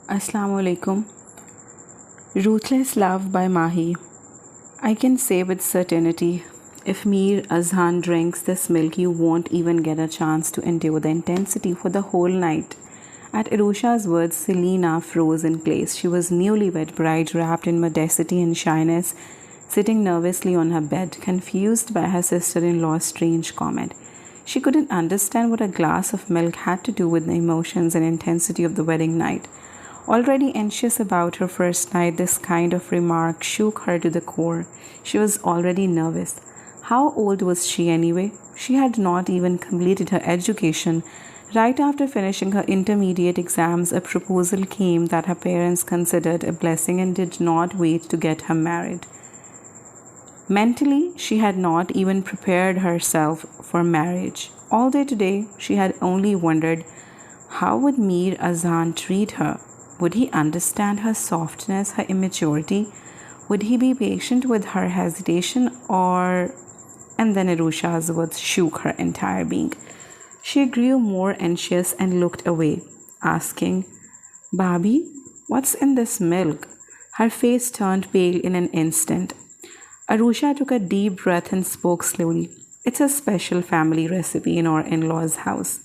Assalamu alaikum. Ruthless Love by Mahi. I can say with certainty, if Mir Azhan drinks this milk, you won't even get a chance to endure the intensity for the whole night. At Irusha's words, Selina froze in place. She was newlywed bride wrapped in modesty and shyness, sitting nervously on her bed, confused by her sister-in-law's strange comment. She couldn't understand what a glass of milk had to do with the emotions and intensity of the wedding night. Already anxious about her first night, this kind of remark shook her to the core. She was already nervous. How old was she anyway? She had not even completed her education. Right after finishing her intermediate exams, a proposal came that her parents considered a blessing and did not wait to get her married. Mentally, she had not even prepared herself for marriage. All day today, she had only wondered, how would Mir Azan treat her? Would he understand her softness, her immaturity? Would he be patient with her hesitation? And then Irusha's words shook her entire being. She grew more anxious and looked away, asking, Babi, what's in this milk? Her face turned pale in an instant. Arusha took a deep breath and spoke slowly. It's a special family recipe in our in-laws' house.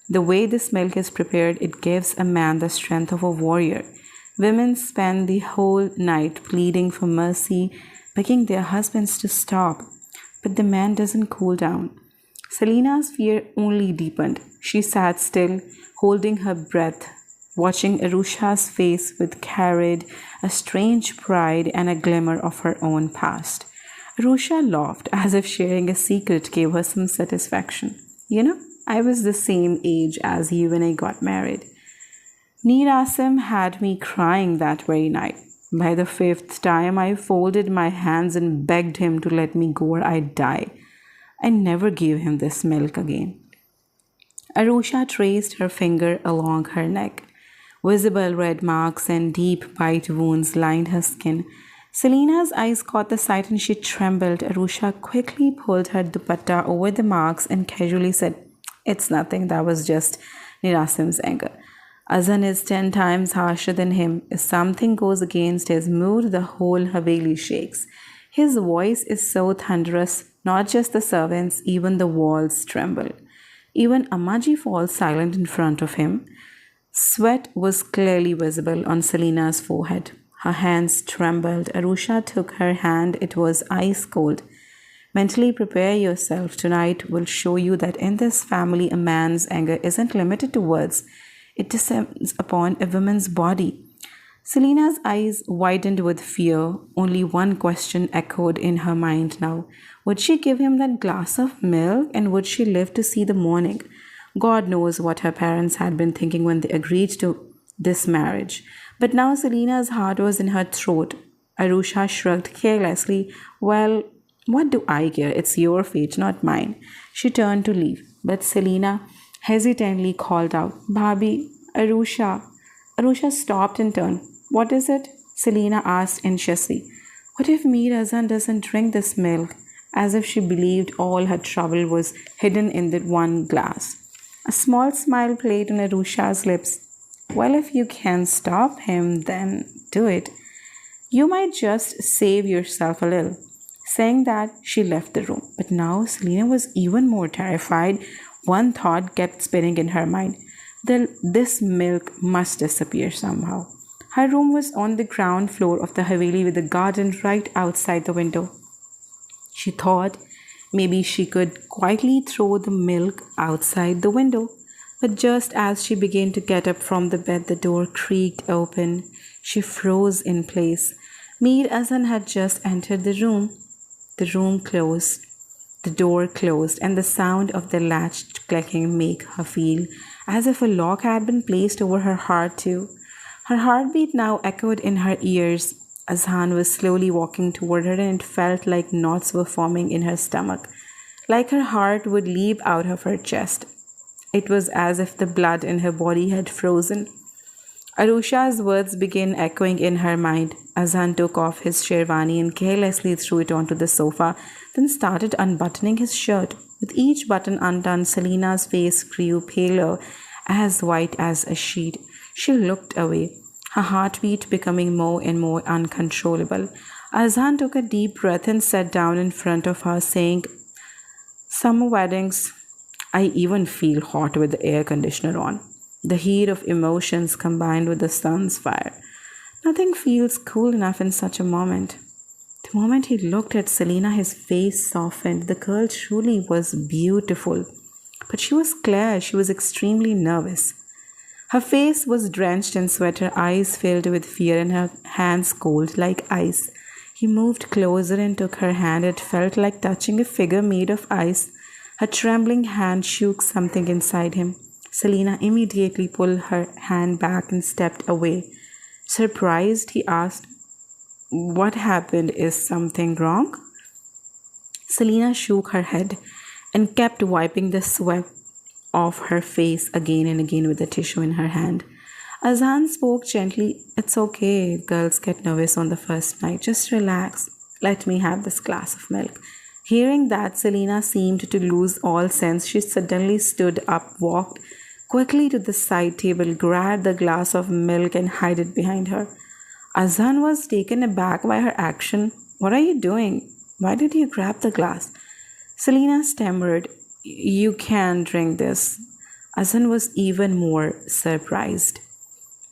The way this milk is prepared, it gives a man the strength of a warrior. Women spend the whole night pleading for mercy, begging their husbands to stop. But the man doesn't cool down. Selina's fear only deepened. She sat still, holding her breath, watching Arusha's face with carried a strange pride and a glimmer of her own past. Arusha laughed as if sharing a secret gave her some satisfaction. I was the same age as you when I got married. Nirasim had me crying that very night. By the fifth time, I folded my hands and begged him to let me go or I'd die. I never gave him this milk again. Arusha traced her finger along her neck. Visible red marks and deep bite wounds lined her skin. Selina's eyes caught the sight and she trembled. Arusha quickly pulled her dupatta over the marks and casually said, It's nothing, that was just Nirasim's anger. Azan is 10 times harsher than him. If something goes against his mood, the whole Haveli shakes. His voice is so thunderous, not just the servants, even the walls tremble. Even Ammaji falls silent in front of him. Sweat was clearly visible on Selina's forehead. Her hands trembled. Arusha took her hand. It was ice cold. Mentally prepare yourself. Tonight will show you that in this family, a man's anger isn't limited to words. It descends upon a woman's body. Selina's eyes widened with fear. Only one question echoed in her mind now. Would she give him that glass of milk and would she live to see the morning? God knows what her parents had been thinking when they agreed to this marriage. But now Selina's heart was in her throat. Arusha shrugged carelessly. Well, what do I care? It's your fate, not mine. She turned to leave, but Selina hesitantly called out, Bhabi, Arusha. Arusha stopped and turned. What is it? Selina asked anxiously. What if Mir Azan doesn't drink this milk? As if she believed all her trouble was hidden in that one glass. A small smile played on Arusha's lips. Well, if you can stop him, then do it. You might just save yourself a little. Saying that, she left the room. But now Selina was even more terrified. One thought kept spinning in her mind. This milk must disappear somehow. Her room was on the ground floor of the Haveli with the garden right outside the window. She thought maybe she could quietly throw the milk outside the window. But just as she began to get up from the bed, the door creaked open. She froze in place. Mir Azan had just entered the room. The room closed. The door closed, and the sound of the latch clicking made her feel as if a lock had been placed over her heart too. Her heartbeat now echoed in her ears. Azan was slowly walking toward her, and it felt like knots were forming in her stomach, like her heart would leap out of her chest. It was as if the blood in her body had frozen. Arusha's words began echoing in her mind. Azan took off his sherwani and carelessly threw it onto the sofa, then started unbuttoning his shirt. With each button undone, Selina's face grew paler, as white as a sheet. She looked away. her heartbeat becoming more and more uncontrollable. Azan took a deep breath and sat down in front of her, saying, "Summer weddings, I even feel hot with the air conditioner on. The heat of emotions combined with the sun's fire. Nothing feels cool enough in such a moment." The moment he looked at Selena, his face softened. The girl truly was beautiful. But she was clear, she was extremely nervous. Her face was drenched in sweat, her eyes filled with fear, and her hands cold like ice. He moved closer and took her hand. It felt like touching a figure made of ice. Her trembling hand shook something inside him. Selena immediately pulled her hand back and stepped away. Surprised, he asked, "What happened? Is something wrong?" Selena shook her head and kept wiping the sweat off her face again and again with the tissue in her hand. Azan spoke gently. "It's okay. Girls get nervous on the first night. Just relax. Let me have this glass of milk." Hearing that, Selena seemed to lose all sense. She suddenly stood up, walked quickly to the side table, grabbed the glass of milk, and hid it behind her. Azan was taken aback by her action. "What are you doing? Why did you grab the glass?" Selena stammered, "You can't drink this." Azan was even more surprised.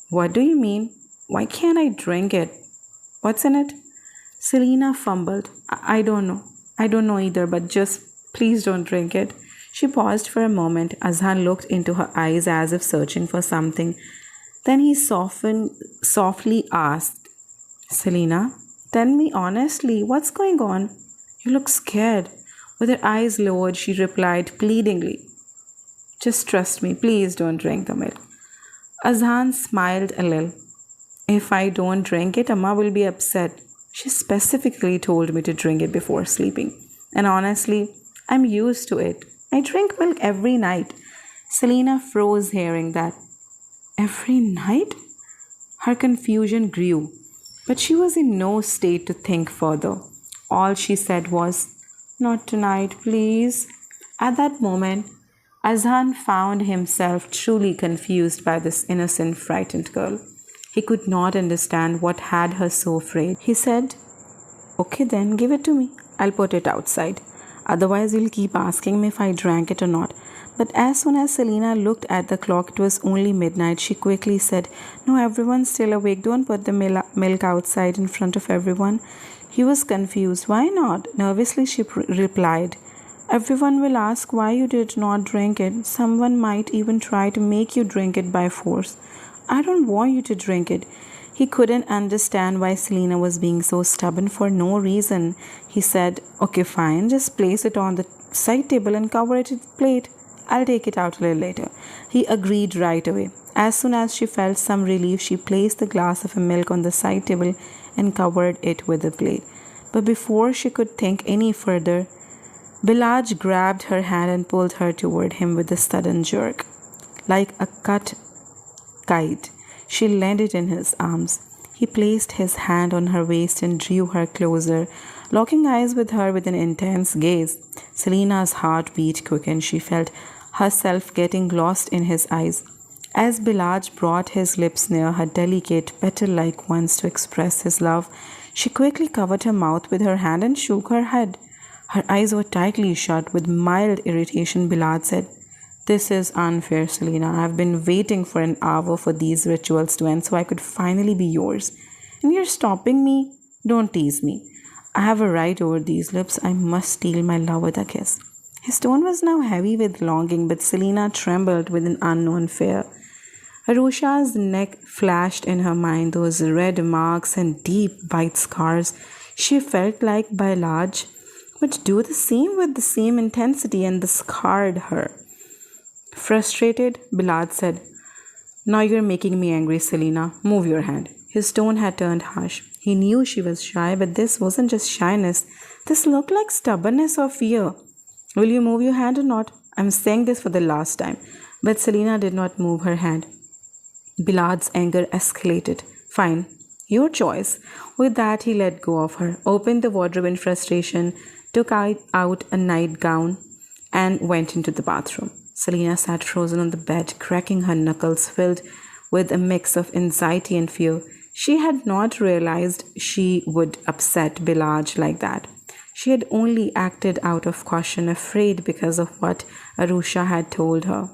"What do you mean? Why can't I drink it? What's in it?" Selena fumbled. I don't know. I don't know either, but just please don't drink it." She paused for a moment. Azan looked into her eyes as if searching for something. Then he softly asked, "Selena, tell me honestly, what's going on? You look scared." With her eyes lowered, she replied pleadingly, "Just trust me. Please don't drink the milk." Azan smiled a little. "If I don't drink it, Amma will be upset. She specifically told me to drink it before sleeping. And honestly, I'm used to it. I drink milk every night." Selena froze hearing that. Every night? Her confusion grew, but she was in no state to think further. All she said was, "Not tonight, please." At that moment, Azan found himself truly confused by this innocent, frightened girl. He could not understand what had her so afraid. He said, "Okay then, give it to me. I'll put it outside. Otherwise, you'll keep asking me if I drank it or not." But as soon as Selena looked at the clock, it was only midnight. She quickly said, "No, everyone's still awake. Don't put the milk outside in front of everyone." He was confused. "Why not?" Nervously, she replied, "Everyone will ask why you did not drink it. Someone might even try to make you drink it by force. I don't want you to drink it." He couldn't understand why Selena was being so stubborn for no reason. He said, "Okay, fine. Just place it on the side table and cover it with a plate. I'll take it out a little later." He agreed right away. As soon as she felt some relief, she placed the glass of milk on the side table and covered it with a plate. But before she could think any further, Bilaj grabbed her hand and pulled her toward him with a sudden jerk. Like a cut kite, she landed in his arms. He placed his hand on her waist and drew her closer, locking eyes with her with an intense gaze. Selena's heart beat quickened. She felt herself getting lost in his eyes. As Bilaj brought his lips near her delicate, petal-like ones to express his love, she quickly covered her mouth with her hand and shook her head. Her eyes were tightly shut. With mild irritation, Bilaj said, "This is unfair, Selena. I've been waiting for an hour for these rituals to end so I could finally be yours. And you're stopping me? Don't tease me. I have a right over these lips. I must steal my love with a kiss." His tone was now heavy with longing, but Selena trembled with an unknown fear. Arusha's neck flashed in her mind, those red marks and deep bite scars. She felt like Bilaj would do the same with the same intensity, and this scarred her. Frustrated, Bilaj said, "Now you're making me angry, Selena. Move your hand." His tone had turned harsh. He knew she was shy, but this wasn't just shyness. This looked like stubbornness or fear. "Will you move your hand or not? I'm saying this for the last time." But Selena did not move her hand. Bilad's anger escalated. "Fine, your choice." With that, he let go of her, opened the wardrobe in frustration, took out a nightgown, and went into the bathroom. Selena sat frozen on the bed, cracking her knuckles, filled with a mix of anxiety and fear. She had not realized she would upset Bilaj like that. She had only acted out of caution, afraid because of what Arusha had told her.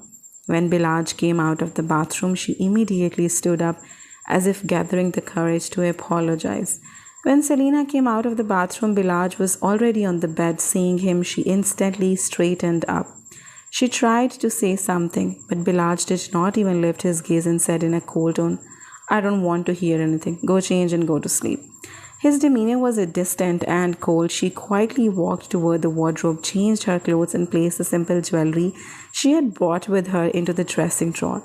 When Bilaj came out of the bathroom, she immediately stood up as if gathering the courage to apologize. When Selina came out of the bathroom, Bilaj was already on the bed. Seeing him, she instantly straightened up. She tried to say something, but Bilaj did not even lift his gaze and said in a cold tone, "I don't want to hear anything. Go change and go to sleep." His demeanor was distant and cold. She quietly walked toward the wardrobe, changed her clothes, and placed the simple jewelry she had brought with her into the dressing drawer.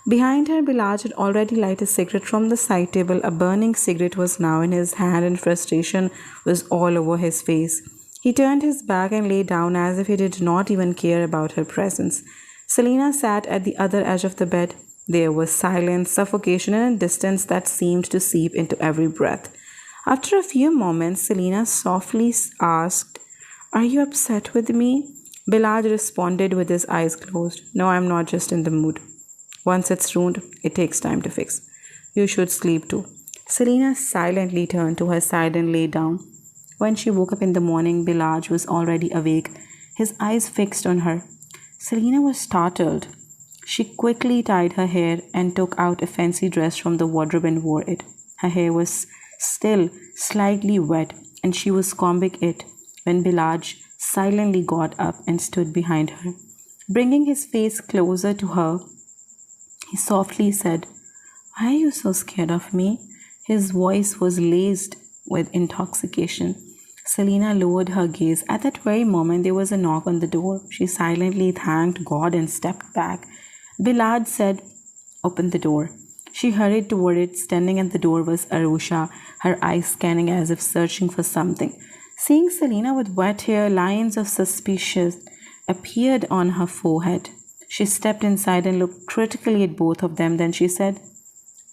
Behind her, Bilaj had already lighted a cigarette from the side table. A burning cigarette was now in his hand, and frustration was all over his face. He turned his back and lay down as if he did not even care about her presence. Selina sat at the other edge of the bed. There was silence, suffocation, and a distance that seemed to seep into every breath. After a few moments, Selina softly asked, "Are you upset with me?" Bilaj responded with his eyes closed. "No, I'm not, just in the mood. Once it's ruined, it takes time to fix. You should sleep too." Selina silently turned to her side and lay down. When she woke up in the morning, Bilaj was already awake, his eyes fixed on her. Selina was startled. She quickly tied her hair and took out a fancy dress from the wardrobe and wore it. Her hair was still slightly wet, and she was combing it when Bilaj silently got up and stood behind her. Bringing his face closer to her, he softly said, "Why are you so scared of me?" His voice was laced with intoxication. Selina lowered her gaze. At that very moment, there was a knock on the door. She silently thanked God and stepped back. Bilaj said, "Open the door." She hurried toward it. Standing at the door was Arusha, her eyes scanning as if searching for something. Seeing Selina with wet hair, lines of suspicion appeared on her forehead. She stepped inside and looked critically at both of them. Then she said,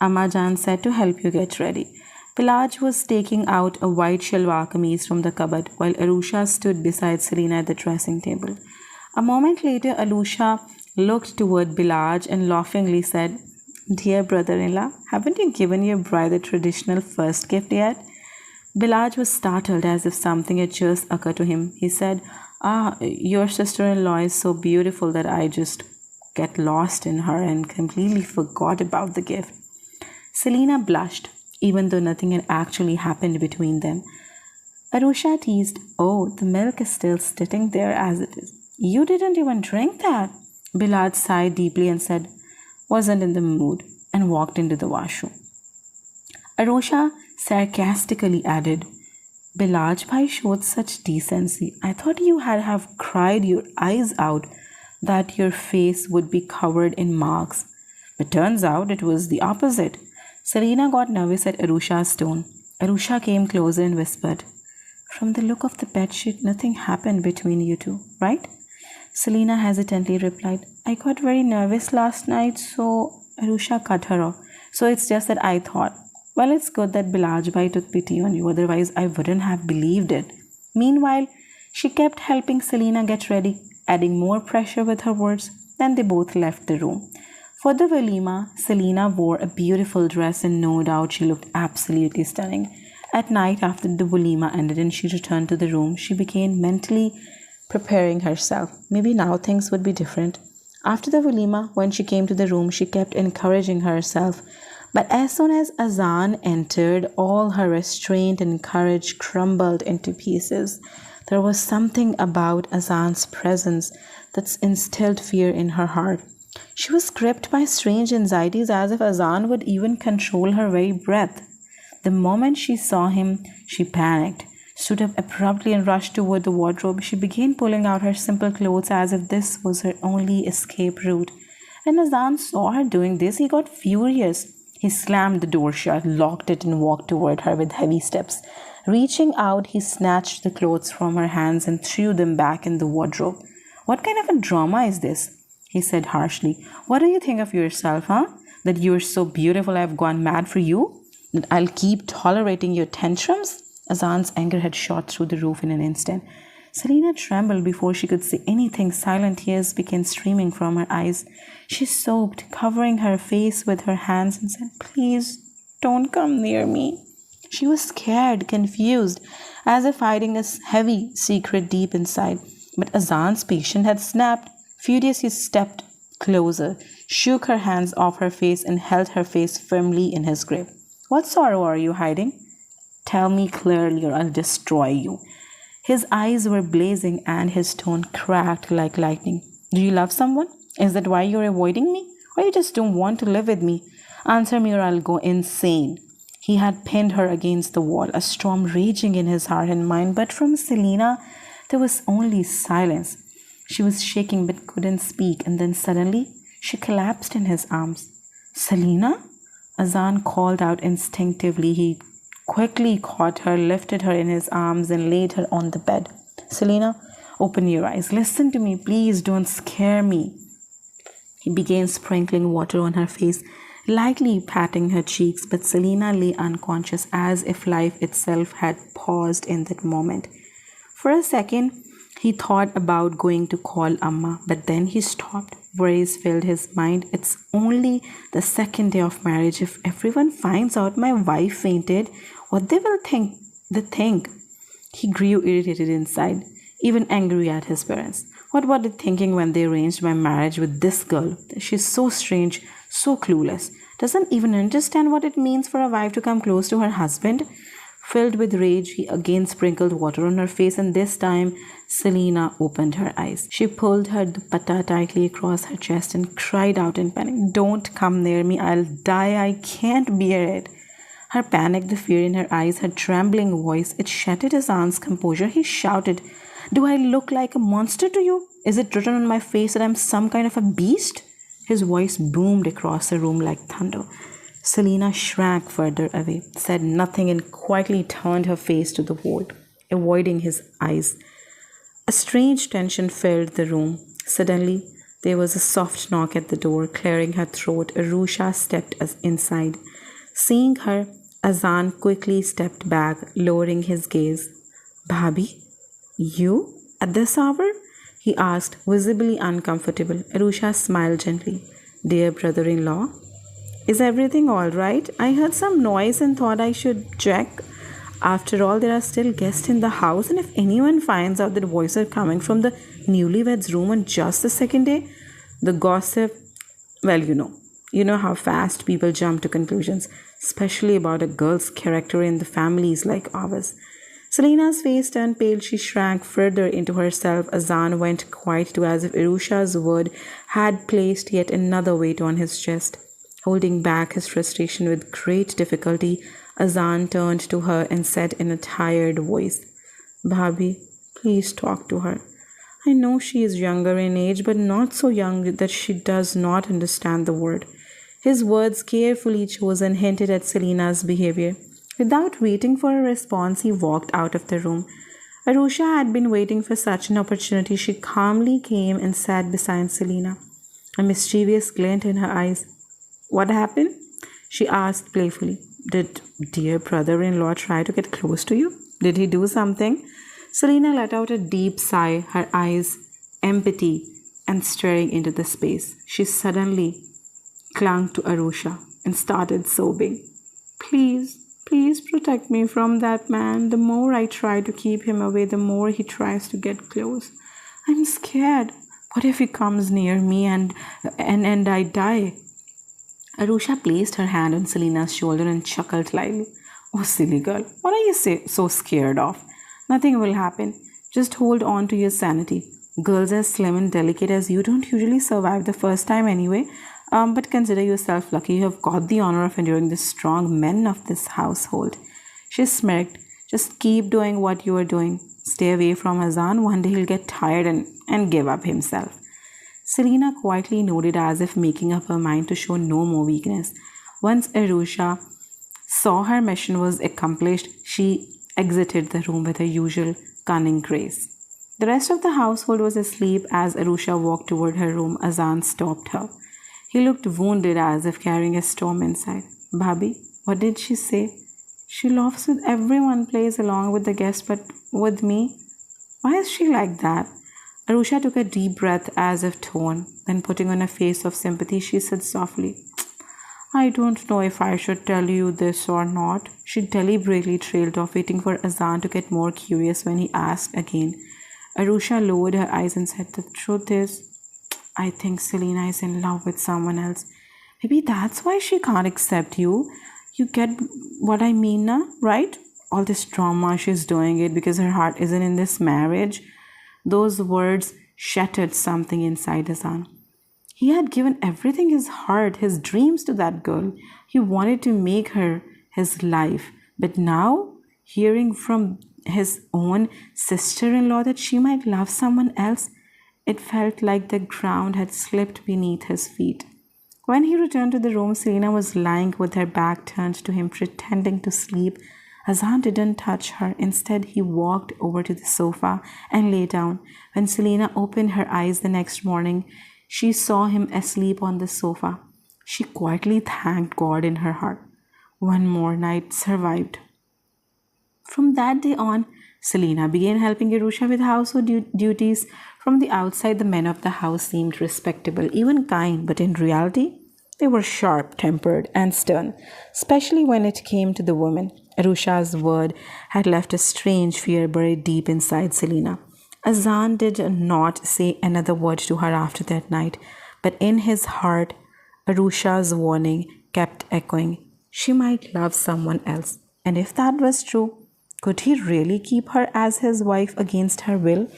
"Amma Jan said to help you get ready." Bilaj was taking out a white shalwar kameez from the cupboard, while Arusha stood beside Selina at the dressing table. A moment later, Arusha looked toward Bilaj and laughingly said, "Dear brother-in-law, haven't you given your bride the traditional first gift yet?" Bilaj was startled as if something had just occurred to him. He said, "Your sister-in-law is so beautiful that I just get lost in her and completely forgot about the gift." Selina blushed, even though nothing had actually happened between them. Arusha teased, "Oh, the milk is still sitting there as it is. You didn't even drink that." Bilaj sighed deeply and said, "Wasn't in the mood," and walked into the washroom. Arusha sarcastically added, "Bilaj bhai showed such decency. I thought you had have cried your eyes out, that your face would be covered in marks. But turns out it was the opposite." Selina got nervous at Arusha's tone. Arusha came closer and whispered, "From the look of the bedsheet, nothing happened between you two, right?" Selina hesitantly replied, "I got very nervous last night, so..." Arusha cut her off. "So it's just that I thought, well, it's good that Bilaj bhai took pity on you, otherwise I wouldn't have believed it." Meanwhile, she kept helping Selina get ready, adding more pressure with her words. Then they both left the room. For the walima, Selina wore a beautiful dress, and no doubt she looked absolutely stunning. At night, after the walima ended and she returned to the room, she began mentally preparing herself. Maybe now things would be different. After the walima, when she came to the room, she kept encouraging herself. But as soon as Azan entered, all her restraint and courage crumbled into pieces. There was something about Azan's presence that instilled fear in her heart. She was gripped by strange anxieties, as if Azan would even control her very breath. The moment she saw him, she panicked, stood up abruptly and rushed toward the wardrobe. She began pulling out her simple clothes as if this was her only escape route. When Azan saw her doing this, he got furious. He slammed the door shut, locked it, and walked toward her with heavy steps. Reaching out, he snatched the clothes from her hands and threw them back in the wardrobe. "What kind of a drama is this?" he said harshly. "What do you think of yourself, huh? That you're so beautiful I've gone mad for you? That I'll keep tolerating your tantrums?" Azan's anger had shot through the roof in an instant. Selina trembled before she could say anything. Silent tears began streaming from her eyes. She sobbed, covering her face with her hands, and said, "Please, don't come near me." She was scared, confused, as if hiding a heavy secret deep inside. But Azan's patient had snapped. Furious, he stepped closer, shook her hands off her face, and held her face firmly in his grip. "What sorrow are you hiding? Tell me clearly, or I'll destroy you." His eyes were blazing and his tone cracked like lightning. "Do you love someone? Is that why you're avoiding me? Or you just don't want to live with me? Answer me or I'll go insane." He had pinned her against the wall, a storm raging in his heart and mind, but from Selina there was only silence. She was shaking but couldn't speak, and then suddenly she collapsed in his arms. "Selina?" Azan called out instinctively. He quickly caught her, lifted her in his arms, and laid her on the bed. "Selina, open your eyes. Listen to me, please. Don't scare me." He began sprinkling water on her face, lightly patting her cheeks, but Selina lay unconscious, as if life itself had paused in that moment. For a second, he thought about going to call Amma, but then he stopped. Worries filled his mind. It's only the second day of marriage. If everyone finds out my wife fainted, what they will think? He grew irritated inside, even angry at his parents. What were they thinking when they arranged my marriage with this girl? She's so strange, so clueless. Doesn't even understand what it means for a wife to come close to her husband. Filled with rage, he again sprinkled water on her face, and this time Selina opened her eyes. She pulled her dupatta tightly across her chest and cried out in panic, "Don't come near me, I'll die, I can't bear it." Her panic, the fear in her eyes, her trembling voice, it shattered his aunt's composure. He shouted, "Do I look like a monster to you? Is it written on my face that I'm some kind of a beast?" His voice boomed across the room like thunder. Selina shrank further away, said nothing, and quietly turned her face to the wall, avoiding his eyes. A strange tension filled the room. Suddenly, there was a soft knock at the door, clearing her throat. Arusha stepped inside. Seeing her, Azan quickly stepped back, lowering his gaze. "Bhabhi, you? At this hour?" he asked, visibly uncomfortable. Arusha smiled gently. "Dear brother-in-law, is everything all right? I heard some noise and thought I should check. After all, there are still guests in the house, and if anyone finds out that voices are coming from the newlyweds' room on just the second day, the gossip, well, you know how fast people jump to conclusions, especially about a girl's character in the families like ours." Selina's face turned pale. She shrank further into herself. Azan went quiet too, as if Arusha's word had placed yet another weight on his chest. Holding back his frustration with great difficulty, Azan turned to her and said in a tired voice, "Bhabhi, please talk to her. I know she is younger in age, but not so young that she does not understand the word." His words, carefully chosen, hinted at Selina's behavior. Without waiting for a response, he walked out of the room. Arusha had been waiting for such an opportunity. She calmly came and sat beside Selina, a mischievous glint in her eyes. "What happened?" she asked playfully. "Did dear brother-in-law try to get close to you? Did he do something?" Selina let out a deep sigh, her eyes empty and staring into the space. She suddenly clung to Arusha and started sobbing. Please protect me from that man. The more I try to keep him away, the more he tries to get close. I'm scared. What if he comes near me and I die?" Arusha placed her hand on Selina's shoulder and chuckled lightly. "Oh, silly girl, what are you so scared of? Nothing will happen. Just hold on to your sanity. Girls as slim and delicate as you don't usually survive the first time anyway. But consider yourself lucky you have got the honor of enduring the strong men of this household." She smirked. "Just keep doing what you are doing. Stay away from Azan. One day he'll get tired and give up himself." Selina quietly nodded, as if making up her mind to show no more weakness. Once Arusha saw her mission was accomplished, she exited the room with her usual cunning grace. The rest of the household was asleep. As Arusha walked toward her room, Azan stopped her. He looked wounded, as if carrying a storm inside. "Bhabhi, what did she say?" "She laughs with everyone, plays along with the guests, but with me, Why is she like that? Arusha took a deep breath as if torn. Then, putting on a face of sympathy, she said softly, I don't know if I should tell you this or not. She deliberately trailed off, waiting for Azan to get more curious when he asked again. Arusha lowered her eyes and said, the truth is, I think Selena is in love with someone else. Maybe that's why she can't accept you. You get what I mean now, right? All this drama, she's doing it because her heart isn't in this marriage. Those words shattered something inside Hassan. He had given everything his heart, his dreams to that girl. He wanted to make her his life. But now, hearing from his own sister in law that she might love someone else, it felt like the ground had slipped beneath his feet. When he returned to the room, Selena was lying with her back turned to him, pretending to sleep. Azan didn't touch her. Instead, he walked over to the sofa and lay down. When Selena opened her eyes the next morning, she saw him asleep on the sofa. She quietly thanked God in her heart. One more night survived. From that day on, Selena began helping Arusha with household duties. From the outside, the men of the house seemed respectable, even kind, but in reality, they were sharp tempered and stern, especially when it came to the women. Arusha's word had left a strange fear buried deep inside Selena. Azan did not say another word to her after that night, but in his heart, Arusha's warning kept echoing. She might love someone else. And if that was true, could he really keep her as his wife against her will?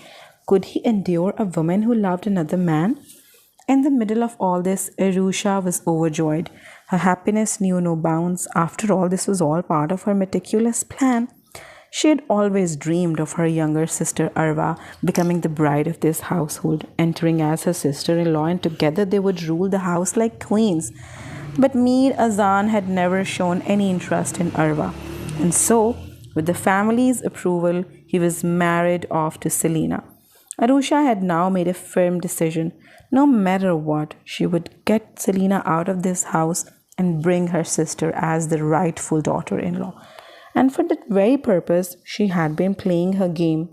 Could he endure a woman who loved another man? In the middle of all this, Arusha was overjoyed. Her happiness knew no bounds. After all, this was all part of her meticulous plan. She had always dreamed of her younger sister Arva becoming the bride of this household, entering as her sister-in-law, and together they would rule the house like queens. But Mir Azan had never shown any interest in Arva, and so, with the family's approval, he was married off to Selena. Arusha had now made a firm decision. No matter what, she would get Selena out of this house and bring her sister as the rightful daughter-in-law. And for that very purpose, she had been playing her game,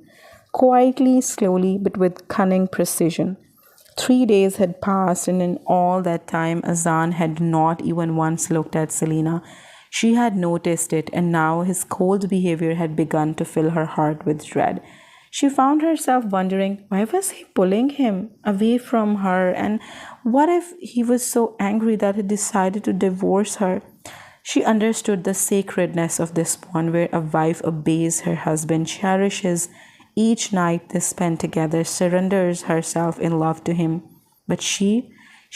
quietly, slowly, but with cunning precision. 3 days had passed, and in all that time, Azan had not even once looked at Selena. She had noticed it, and now his cold behavior had begun to fill her heart with dread. She found herself wondering, why was he pulling him away from her? And what if he was so angry that he decided to divorce her? She understood the sacredness of this bond where a wife obeys her husband, cherishes each night they spend together, surrenders herself in love to him. But she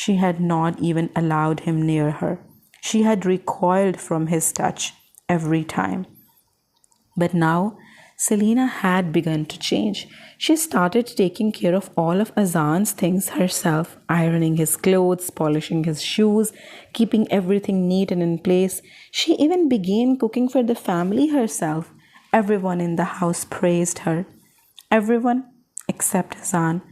had not even allowed him near her. She had recoiled from his touch every time. But now, Selena had begun to change. She started taking care of all of Azan's things herself, ironing his clothes, polishing his shoes, keeping everything neat and in place. She even began cooking for the family herself. Everyone in the house praised her. Everyone except Azan.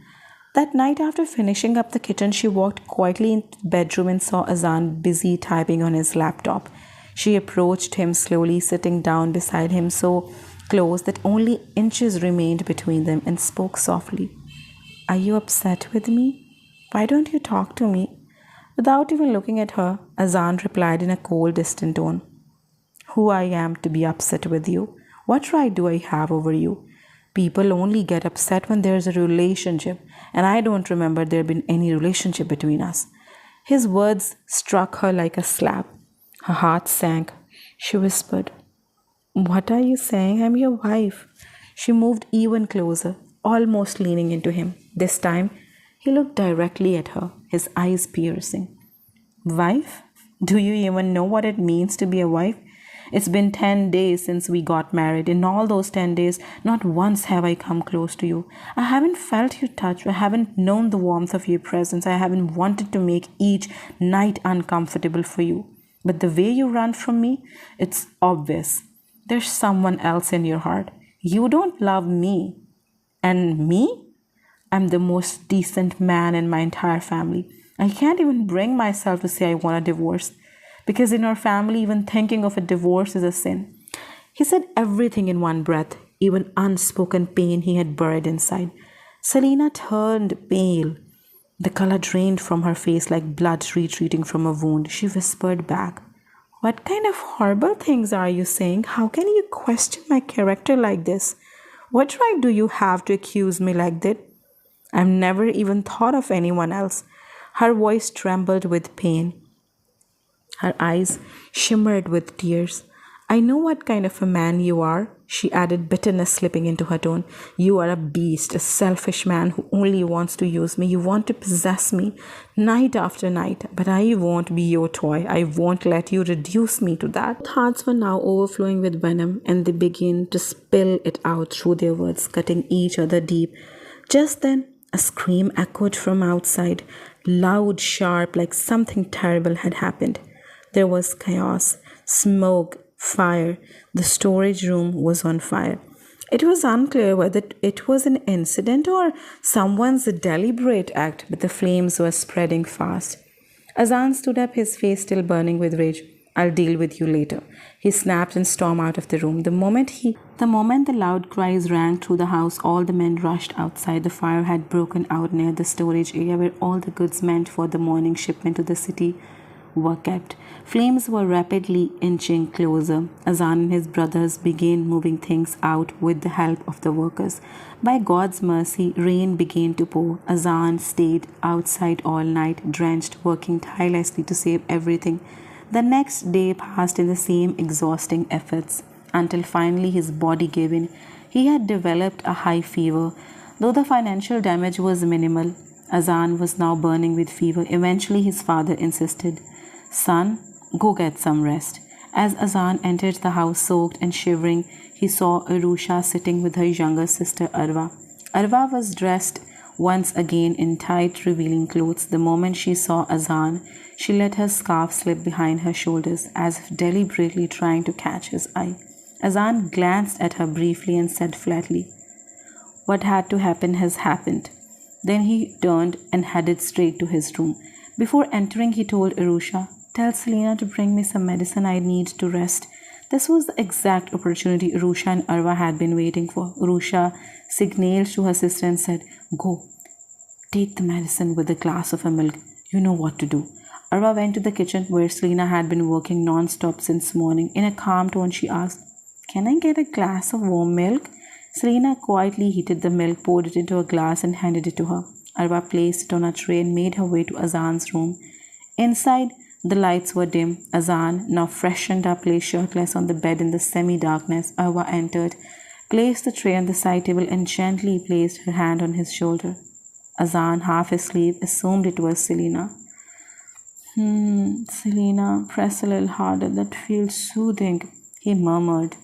That night, after finishing up the kitchen, she walked quietly into the bedroom and saw Azan busy typing on his laptop. She approached him slowly, sitting down beside him so close that only inches remained between them, and spoke softly. Are you upset with me? Why don't you talk to me? Without even looking at her, Azan replied in a cold, distant tone. Who I am to be upset with you? What right do I have over you? People only get upset when there's a relationship, and I don't remember there been any relationship between us. His words struck her like a slap. Her heart sank. She whispered, What are you saying? I'm your wife. She moved even closer, almost leaning into him. This time, he looked directly at her, his eyes piercing. Wife? Do you even know what it means to be a wife? It's been 10 days since we got married. In all those 10 days, not once have I come close to you. I haven't felt your touch. I haven't known the warmth of your presence. I haven't wanted to make each night uncomfortable for you. But the way you run from me, it's obvious. There's someone else in your heart. You don't love me. And me? I'm the most decent man in my entire family. I can't even bring myself to say I want a divorce. Because in our family, even thinking of a divorce is a sin. He said everything in one breath. even unspoken pain he had buried inside. Selina turned pale. The color drained from her face like blood retreating from a wound. She whispered back, "What kind of horrible things are you saying? How can you question my character like this? What right do you have to accuse me like that? I've never even thought of anyone else." Her voice trembled with pain. Her eyes shimmered with tears. "I know what kind of a man you are," she added, bitterness slipping into her tone. "You are a beast, a selfish man who only wants to use me. You want to possess me night after night, but I won't be your toy. I won't let you reduce me to that." Both hearts were now overflowing with venom, and they began to spill it out through their words, cutting each other deep. Just then, a scream echoed from outside, loud, sharp, like something terrible had happened. There was chaos, smoke, fire. The storage room was on fire. It was unclear whether it was an incident or someone's deliberate act, but the flames were spreading fast. Azan stood up, his face still burning with rage. "I'll deal with you later." He snapped and stormed out of the room. The moment the loud cries rang through the house, all the men rushed outside. The fire had broken out near the storage area where all the goods meant for the morning shipment to the city were kept. Flames were rapidly inching closer. Azan and his brothers began moving things out with the help of the workers. By God's mercy, rain began to pour. Azan stayed outside all night, drenched, working tirelessly to save everything. The next day passed in the same exhausting efforts until finally his body gave in. He had developed a high fever. Though the financial damage was minimal, Azan was now burning with fever. Eventually, his father insisted, "Son, go get some rest." As Azan entered the house soaked and shivering, he saw Arusha sitting with her younger sister Arwa. Arwa was dressed once again in tight, revealing clothes. The moment she saw Azan, she let her scarf slip behind her shoulders, as if deliberately trying to catch his eye. Azan glanced at her briefly and said flatly, "What had to happen has happened." Then he turned and headed straight to his room. Before entering, he told Arusha, "Tell Selena to bring me some medicine. I need to rest." This was the exact opportunity Arusha and Arwa had been waiting for. Arusha signaled to her sister and said, "Go, take the medicine with a glass of milk. You know what to do." Arwa went to the kitchen where Selena had been working non-stop since morning. In a calm tone, she asked, "Can I get a glass of warm milk?" Selena quietly heated the milk, poured it into a glass, and handed it to her. Arwa placed it on a tray and made her way to Azan's room. Inside, the lights were dim. Azan, now freshened up, lay shirtless on the bed in the semi-darkness. Arwa entered, placed the tray on the side table, and gently placed her hand on his shoulder. Azan, half asleep, assumed it was Selena. Selena, press a little harder. That feels soothing," he murmured.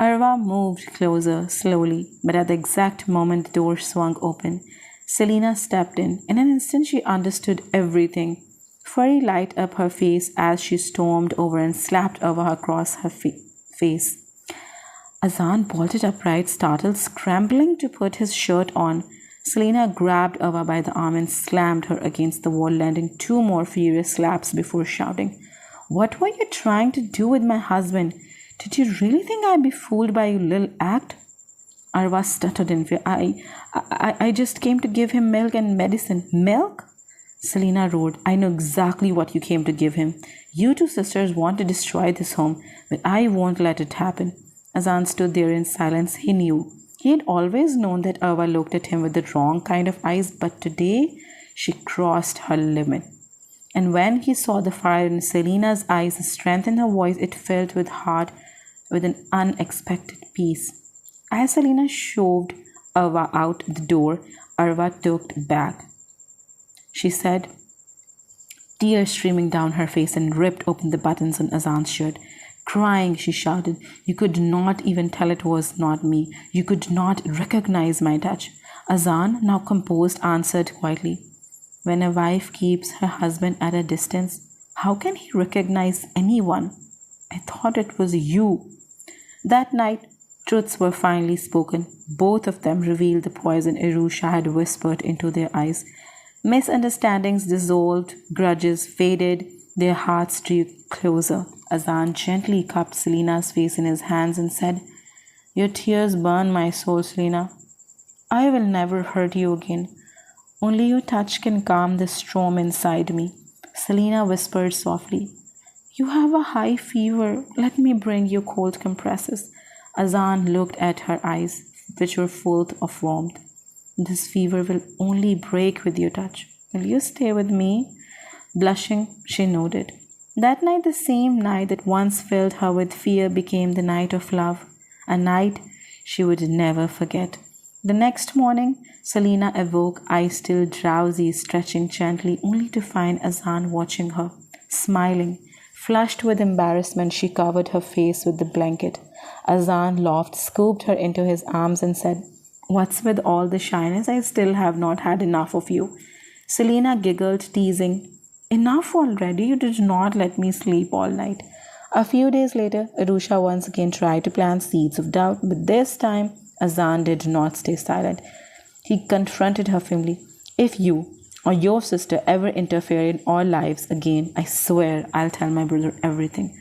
Arwa moved closer, slowly, but at the exact moment the door swung open. Selena stepped in. In an instant, she understood everything. Fury light up her face as she stormed over and slapped Arwa across her face. Azan bolted upright, startled, scrambling to put his shirt on. Selena grabbed Arwa by the arm and slammed her against the wall, landing 2 more furious slaps before shouting, "What were you trying to do with my husband? Did you really think I'd be fooled by your little act?" Arwa stuttered in fear. I just came to give him milk and medicine." "Milk?" Selena roared. "I know exactly what you came to give him. You two sisters want to destroy this home, but I won't let it happen." Azan stood there in silence. He knew. He had always known that Arwa looked at him with the wrong kind of eyes, but today she crossed her limit. And when he saw the fire in Selena's eyes, the strength in her voice, it filled with heart with an unexpected peace. As Selena shoved Arwa out the door, Arwa looked back. She said, tears streaming down her face, and ripped open the buttons on Azan's shirt. Crying, she shouted, "You could not even tell it was not me. You could not recognize my touch." Azan, now composed, answered quietly, "When a wife keeps her husband at a distance, how can he recognize anyone? I thought it was you." That night, truths were finally spoken. Both of them revealed the poison Arusha had whispered into their eyes. Misunderstandings dissolved, grudges faded, their hearts drew closer. Azan gently cupped Selena's face in his hands and said, Your tears burn my soul, Selena. I will never hurt you again. Only your touch can calm the storm inside me. Selena whispered softly. You have a high fever. Let me bring you cold compresses. Azan looked at her eyes, which were full of warmth. This fever will only break with your touch. Will you stay with me? Blushing, she nodded. That night, the same night that once filled her with fear, became the night of love, a night she would never forget. The next morning, Selena awoke, eyes still drowsy, stretching gently, only to find Azan watching her. Smiling, flushed with embarrassment, she covered her face with the blanket. Azan laughed, scooped her into his arms, and said, What's with all the shyness? I still have not had enough of you. Selena giggled, teasing, Enough already? You did not let me sleep all night. A few days later, Arusha once again tried to plant seeds of doubt, but this time Azan did not stay silent. He confronted her firmly. If you or your sister ever interfere in our lives again, I swear I'll tell my brother everything.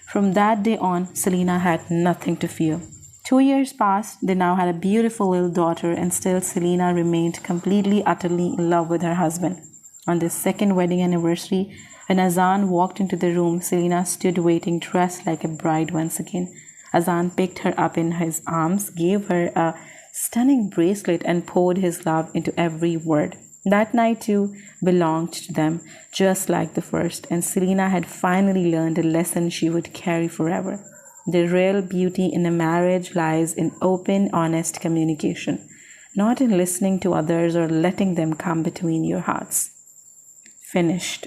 From that day on, Selena had nothing to fear. 2 years passed, they now had a beautiful little daughter, and still Selena remained completely, utterly in love with her husband. On their second wedding anniversary, when Azan walked into the room, Selena stood waiting, dressed like a bride once again. Azan picked her up in his arms, gave her a stunning bracelet, and poured his love into every word. That night, too, belonged to them, just like the first, and Selena had finally learned a lesson she would carry forever. The real beauty in a marriage lies in open, honest communication, not in listening to others or letting them come between your hearts. Finished.